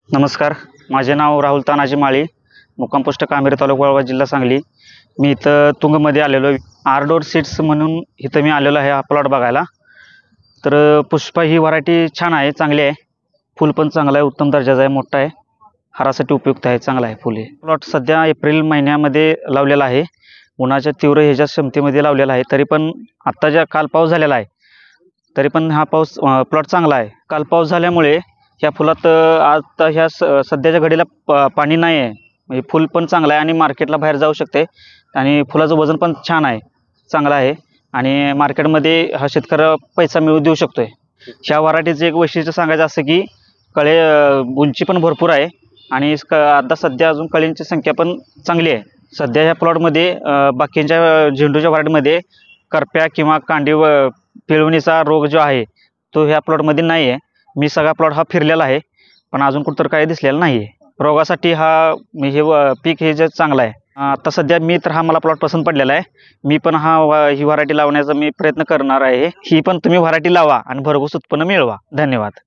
नमस्कार, माझे नाव राहुल तानाजी माळी, मुक्काम पोस्ट कामेरी, तालुका वाळवा, जिल्हा सांगली। मी इथं तुंगमध्ये आलेलो आहे। आर्डोर सीड्स म्हणून इथं मी आलेलो आहे हा प्लॉट बघायला। तर पुष्पा ही व्हरायटी छान आहे, चांगली आहे। फुल पण चांगलं आहे, उत्तम दर्जाचं आहे, मोठा आहे, हारासाठी उपयुक्त आहे, चांगला आहे फुल। हे प्लॉट सध्या एप्रिल महिन्यामध्ये लावलेला आहे, उन्हाच्या तीव्र ह्याच्या क्षमतेमध्ये लावलेला आहे। तरी पण आत्ता ज्या काल पाऊस झालेला आहे, तरी पण हा पाऊस प्लॉट चांगला आहे। काल पाऊस झाल्यामुळे ह्या फुलात आता ह्या सध्याच्या घडीला पाणी नाही आहे, म्हणजे फुल पण चांगलं आहे आणि मार्केटला बाहेर जाऊ शकते आणि फुलाचं वजन पण छान आहे, चांगलं आहे आणि मार्केटमध्ये हा शेतकरी पैसा मिळवू देऊ शकतोय। ह्या व्हरायटीचं एक वैशिष्ट्य सांगायचं असं की कळे उंची पण भरपूर आहे आणि आता सध्या अजून कळींची संख्या पण चांगली आहे। सध्या ह्या प्लॉटमध्ये बाकीच्या झेंडूच्या व्हरायटीमध्ये करप्या किंवा कांडी पिळवणीचा रोग जो आहे तो ह्या प्लॉटमध्ये नाही आहे। मी सगळा प्लॉट हा फिरलेला आहे, पण अजून कुठं काही दिसलेला नाही आहे। रोगासाठी हा हे पीक हे जे चांगलं आहे। आता सध्या मी तर हा मला प्लॉट पसंत पडलेला आहे। मी पण ही व्हरायटी लावण्याचा मी प्रयत्न करणार आहे। ही पण तुम्ही व्हरायटी लावा आणि भरघोस उत्पन्न मिळवा। धन्यवाद।